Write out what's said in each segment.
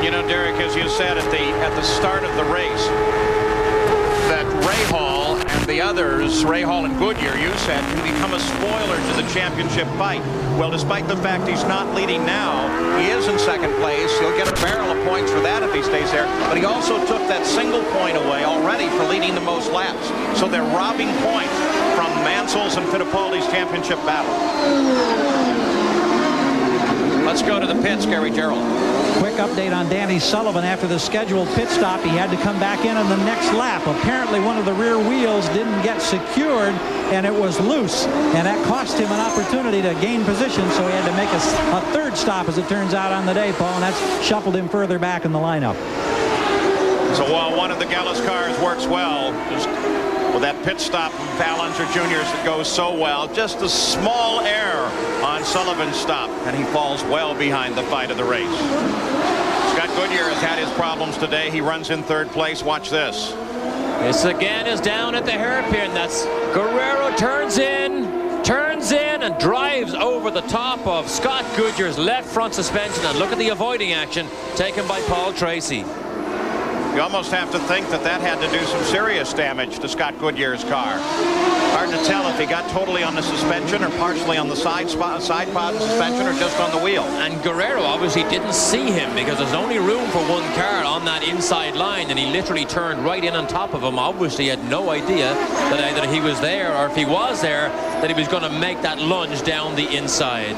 You know, Derek, as you said at the start of the race, that Rahal and the others, Rahal and Goodyear, you said, can become a spoiler to the championship fight. Well, despite the fact he's not leading now, he is in second place. He'll get a barrel of points for that if he stays there. But he also took that single point away already for leading the most laps. So they're robbing points from Mansell's and Fittipaldi's championship battle. Let's go to the pits, Gary Gerald. Quick update on Danny Sullivan. After the scheduled pit stop, he had to come back in on the next lap. Apparently one of the rear wheels didn't get secured and it was loose, and that cost him an opportunity to gain position, so he had to make a third stop, as it turns out, on the day, Paul, and that's shuffled him further back in the lineup. So while one of the Gallus cars works well, just with that pit stop from Al Unser Jr.'s that goes so well, just a small error on Sullivan's stop, and he falls well behind the fight of the race. Scott Goodyear has had his problems today. He runs in third place. Watch this. This again is down at the hairpin. That's Guerrero turns in, and drives over the top of Scott Goodyear's left front suspension. And look at the avoiding action taken by Paul Tracy. You almost have to think that that had to do some serious damage to Scott Goodyear's car. Hard to tell if he got totally on the suspension or partially on the side pod suspension or just on the wheel. And Guerrero obviously didn't see him because there's only room for one car on that inside line, and he literally turned right in on top of him. Obviously he had no idea that either he was there, or if he was there, that he was going to make that lunge down the inside.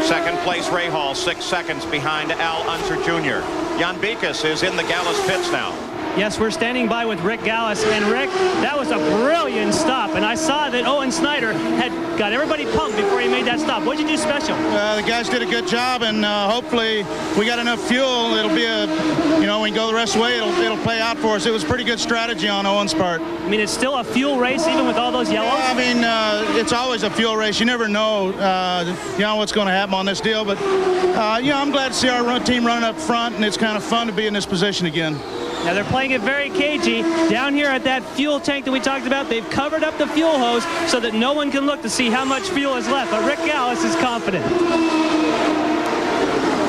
Second place Rahal, 6 seconds behind Al Unser Jr. Jan Beekes is in the Gallus pits now. Yes, we're standing by with Rick Gallus. And Rick, that was a brilliant stop. And I saw that Owen Snyder had got everybody pumped before he made that stop. What did you do special? The guys did a good job, and hopefully we got enough fuel. It'll be a, when we go the rest of the way, it'll play out for us. It was pretty good strategy on Owen's part. I mean, it's still a fuel race even with all those yellows? Yeah, I mean, it's always a fuel race. You never know, what's going to happen on this deal. But, I'm glad to see our team running up front, and it's kind of fun to be in this position again. Now they're playing it very cagey. Down here at that fuel tank that we talked about, they've covered up the fuel hose so that no one can look to see how much fuel is left. But Rick Gallus is confident.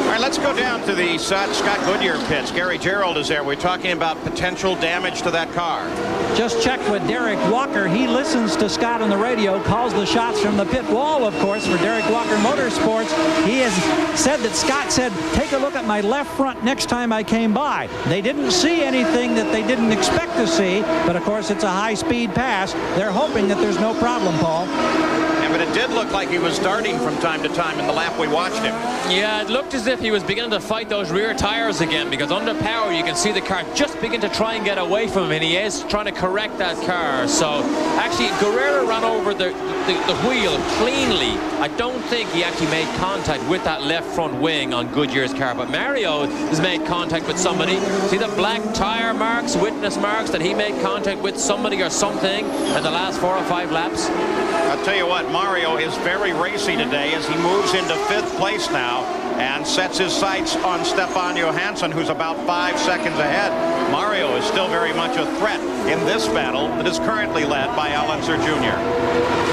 All right, let's go down to the Scott Goodyear pits. Gary Gerald is there. We're talking about potential damage to that car. Just checked with Derek Walker. He listens to Scott on the radio, calls the shots from the pit wall, of course, for Derek Walker Motorsports. He has said that Scott said, take a look at my left front next time I came by. They didn't see anything that they didn't expect to see, but of course it's a high-speed pass. They're hoping that there's no problem, Paul. But it did look like he was starting from time to time in the lap we watched him. Yeah, it looked as if he was beginning to fight those rear tires again, because under power you can see the car just begin to try and get away from him, and he is trying to correct that car. So actually Guerrero ran over the wheel cleanly. I don't think he actually made contact with that left front wing on Goodyear's car, but Mario has made contact with somebody. See the black tire marks, witness marks, that he made contact with somebody or something in the last 4 or 5 laps? I'll tell you what, Mario is very racy today as he moves into 5th place now and sets his sights on Stefan Johansson, who's about 5 seconds ahead. Mario is still very much a threat in this battle that is currently led by Al Unser Jr.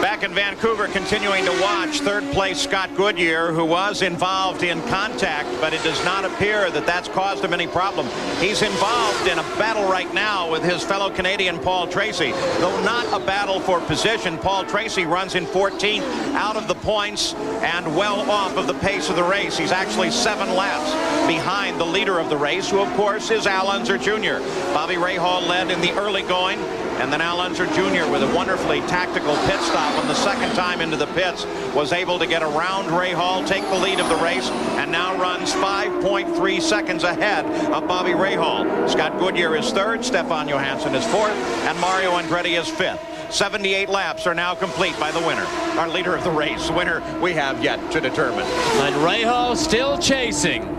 Back in Vancouver, continuing to watch 3rd place Scott Goodyear, who was involved in contact, but it does not appear that that's caused him any problem. He's involved in a battle right now with his fellow Canadian Paul Tracy, though not a battle for position. Paul Tracy runs in 14th, out of the points and well off of the pace of the race. He's actually 7 laps behind the leader of the race, who of course is Al Unser Jr. Bobby Rahal led in the early going, and then Al Unser Jr. with a wonderfully tactical pit stop on the second time into the pits was able to get around Rahal, take the lead of the race, and now runs 5.3 seconds ahead of Bobby Rahal. Scott Goodyear is 3rd, Stefan Johansson is 4th, and Mario Andretti is 5th. 78 laps are now complete by the winner, our leader of the race. Winner we have yet to determine. And Rahal still chasing.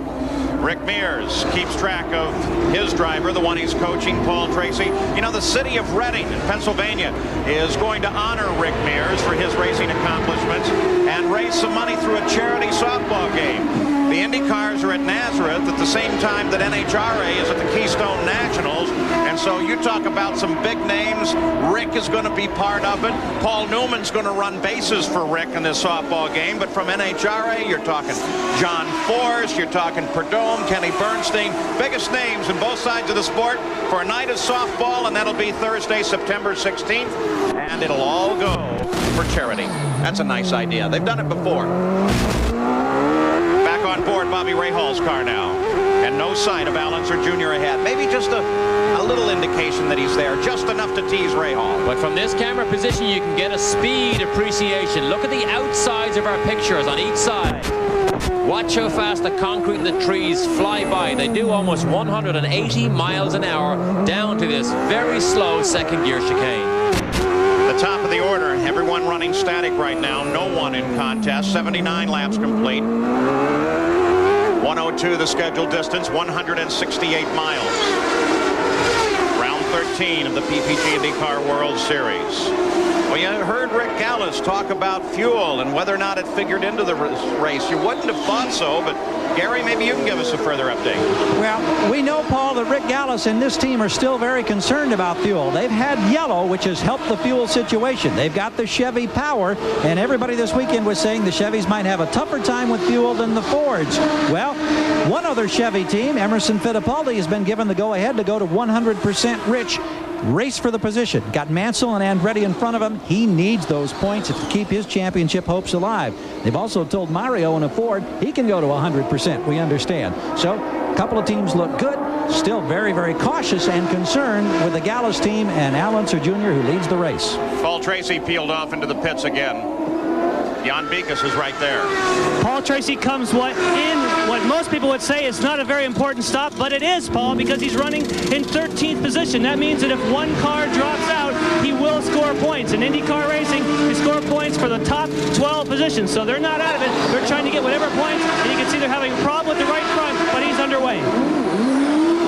Rick Mears keeps track of his driver, the one he's coaching, Paul Tracy. You know, the city of Reading in Pennsylvania is going to honor Rick Mears for his racing accomplishments and raise some money through a charity softball game. The Indy cars are at Nazareth at the same time that NHRA is at the Keystone Nationals. And so you talk about some big names. Rick is going to be part of it. Paul Newman's going to run bases for Rick in this softball game. But from NHRA, you're talking John Force, you're talking Perdome, Kenny Bernstein. Biggest names in both sides of the sport for a night of softball, and that'll be Thursday, September 16th. And it'll all go for charity. That's a nice idea. They've done it before. Back on board Bobby Rahall's car now. And no sign of Al Unser Jr. ahead. Maybe just a little indication that he's there. Just enough to tease Rahal. But from this camera position, you can get a speed appreciation. Look at the outsides of our pictures on each side. Watch how fast the concrete and the trees fly by. They do almost 180 miles an hour down to this very slow second gear chicane. The top of the order, everyone running static right now. No one in contest. 79 laps complete. 102 the scheduled distance, 168 miles. Round 13 of the PPG IndyCar World Series. Well, you heard Rick Gallus talk about fuel and whether or not it figured into the race. You wouldn't have thought so, but Gary, maybe you can give us a further update. Well, we know, Paul, that Rick Gallus and this team are still very concerned about fuel. They've had yellow, which has helped the fuel situation. They've got the Chevy Power, and everybody this weekend was saying the Chevys might have a tougher time with fuel than the Fords. Well, one other Chevy team, Emerson Fittipaldi, has been given the go-ahead to go to 100% rich. Race for the position. Got Mansell and Andretti in front of him. He needs those points to keep his championship hopes alive. They've also told Mario in a Ford he can go to 100%. We understand. So a couple of teams look good. Still very, very cautious and concerned with the Gallus team and Al Unser Jr. who leads the race. Paul Tracy peeled off into the pits again. Jan Beekes is right there. Paul Tracy comes what most people would say is not a very important stop, but it is, Paul, because he's running in 13th position. That means that if one car drops out, he will score points. In IndyCar racing, you score points for the top 12 positions, so they're not out of it. They're trying to get whatever points, and you can see they're having a problem with the right front, but he's underway.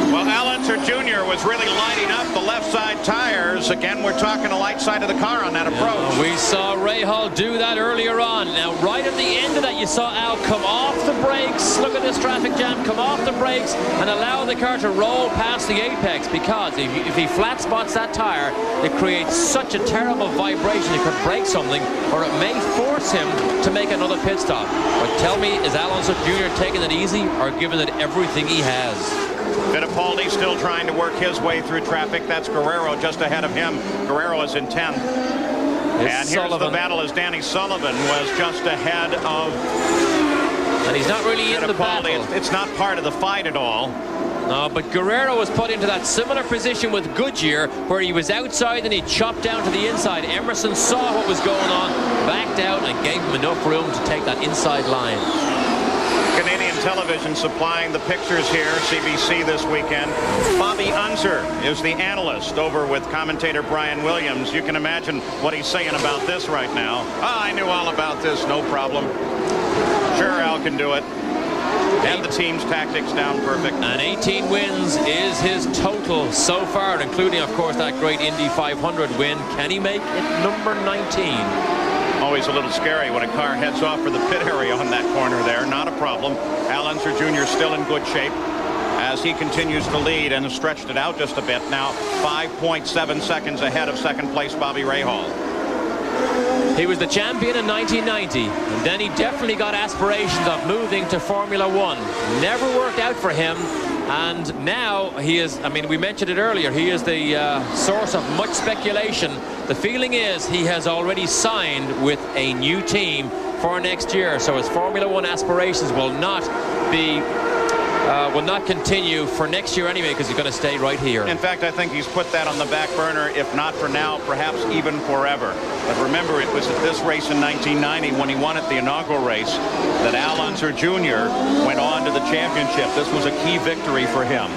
Well, Al Unser Jr. was really lighting up the left side tires. Again, we're talking the light side of the car on that approach. We saw Rahal do that earlier on. Now, right at the end of that, you saw Al come off the brakes. Look at this traffic jam. Come off the brakes and allow the car to roll past the apex, because if he flat spots that tire, it creates such a terrible vibration. It could break something, or it may force him to make another pit stop. But tell me, is Al Unser Jr. taking it easy or giving it everything he has? Fittipaldi still trying to work his way through traffic. That's Guerrero just ahead of him. Guerrero is in 10th. And here's the battle as Danny Sullivan was just ahead of... And he's not really in the battle. It's not part of the fight at all. No, but Guerrero was put into that similar position with Goodyear, where he was outside and he chopped down to the inside. Emerson saw what was going on, backed out, and gave him enough room to take that inside line. Canadian television supplying the pictures here, CBC this weekend. Bobby Unser is the analyst over with commentator Brian Williams. You can imagine what he's saying about this right now. Oh, I knew all about this, no problem. Sure, Al can do it. And the team's tactics down perfect. And 18 wins is his total so far, including, of course, that great Indy 500 win. Can he make it number 19? Always a little scary when a car heads off for the pit area on that corner there. Not a problem. Al Unser Jr. still in good shape as he continues to lead and has stretched it out just a bit. Now 5.7 seconds ahead of second place Bobby Rahal. He was the champion in 1990, and then he definitely got aspirations of moving to Formula One. Never worked out for him. And now he is, I mean, we mentioned it earlier, he is the source of much speculation. The feeling is he has already signed with a new team for next year. So his Formula One aspirations will not continue for next year anyway, because he's going to stay right here. In fact, I think he's put that on the back burner, if not for now, perhaps even forever. But remember, it was at this race in 1990 when he won at the inaugural race that Al Unser Jr. went on to the championship. This was a key victory for him.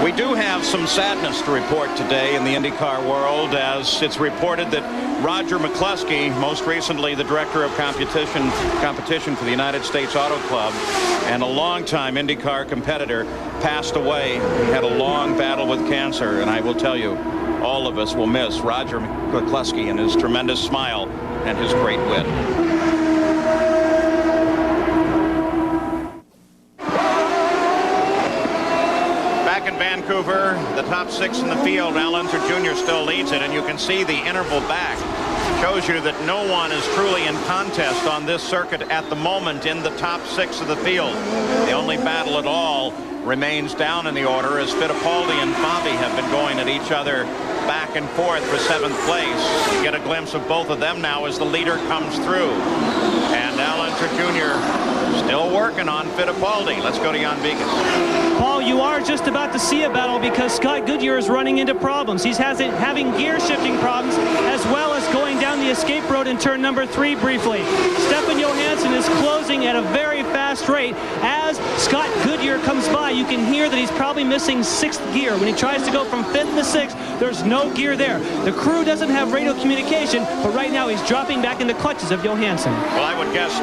We do have some sadness to report today in the IndyCar world, as it's reported that Roger McCluskey, most recently the director of competition for the United States Auto Club and a longtime IndyCar competitor, passed away. He had a long battle with cancer, and I will tell you, all of us will miss Roger McCluskey and his tremendous smile and his great wit. Vancouver, the top 6 in the field. Al Unser Jr. still leads it, and you can see the interval back. Shows you that no one is truly in contest on this circuit at the moment in the top 6 of the field. The only battle at all remains down in the order as Fittipaldi and Fabi have been going at each other back and forth for 7th place. You get a glimpse of both of them now as the leader comes through. And Al Unser Jr. still working on Fittipaldi. Let's go to Jan Vigas. Paul, you are just about to see a battle because Scott Goodyear is running into problems. He's having gear shifting problems as well as going down the escape road in turn number 3 briefly. Stefan Johansson is closing at a very fast rate. As Scott Goodyear comes by, you can hear that he's probably missing 6th gear. When he tries to go from 5th to 6th, there's no gear there. The crew doesn't have radio communication, but right now he's dropping back in the clutches of Johansson. Well, I would guess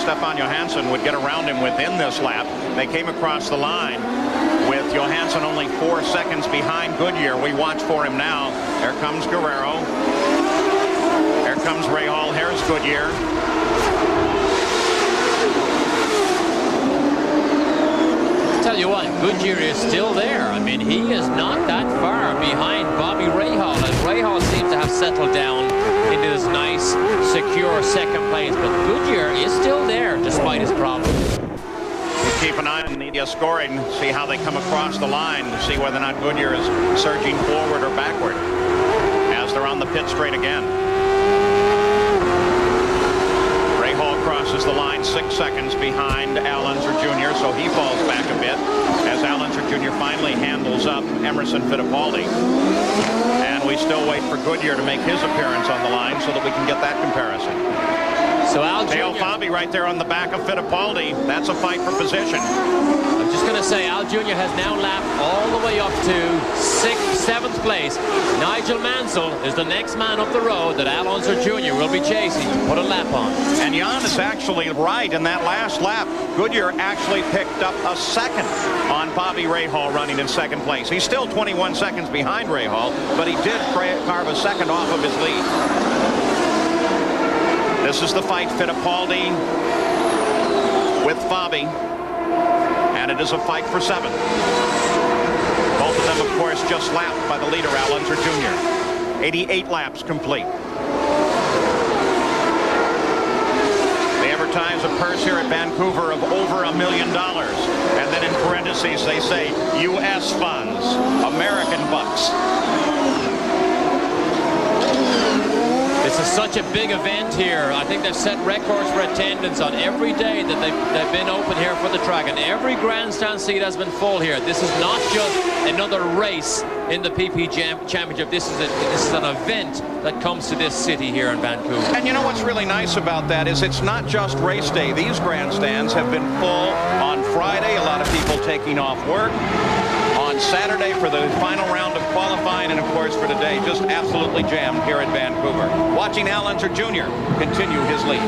Stefan Johansson would get around him within this lap. They came across the line with Johansson only 4 seconds behind Goodyear. We watch for him now. There comes Guerrero. There comes Rahal. Here's Goodyear. Tell you what, Goodyear is still there. I mean, he is not that far behind Bobby Rahal, as Rahal seems to have settled down into this nice, secure 2nd place. But Goodyear is still there despite his problems. Keep an eye on the scoring, see how they come across the line, to see whether or not Goodyear is surging forward or backward as they're on the pit straight again. Rahal crosses the line 6 seconds behind Al Unser Jr., so he falls back a bit as Al Unser Jr. finally handles up Emerson Fittipaldi. And we still wait for Goodyear to make his appearance on the line so that we can get that comparison. So Al Dale Jr. Fabi right there on the back of Fittipaldi. That's a fight for position. I'm just going to say Al Jr. has now lapped all the way up to 7th place. Nigel Mansell is the next man up the road that Al Unser Jr. will be chasing to put a lap on. And Jan is actually right. In that last lap, Goodyear actually picked up a 2nd on Bobby Rahal running in 2nd place. He's still 21 seconds behind Rahal, but he did carve a 2nd off of his lead. This is the fight, Fittipaldi with Fabi, and it is a fight for 7th. Both of them, of course, just lapped by the leader, Al Unser Jr. 88 laps complete. They advertise a purse here at Vancouver of over $1 million. And then in parentheses, they say U.S. funds, American bucks. This is such a big event here. I think they've set records for attendance on every day that they've been open here for the track, and every grandstand seat has been full here. This is not just another race in the PP Championship. This is an event that comes to this city here in Vancouver. And you know what's really nice about that is it's not just race day. These grandstands have been full on Friday. A lot of people taking off work. On Saturday for the final round of qualifying, and of course for today, just absolutely jammed here at Vancouver. Watching Al Unser Jr. continue his lead.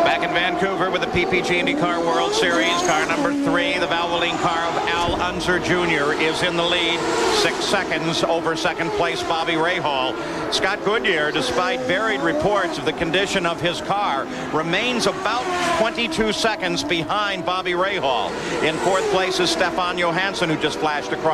Back in Vancouver with the PPG IndyCar World Series, car number 3, the Valvoline car of Al Unser Jr. is in the lead, 6 seconds over 2nd place Bobby Rahal. Scott Goodyear, despite varied reports of the condition of his car, remains about 22 seconds behind Bobby Rahal. In 4th place is Stefan Johansson, who just flashed across.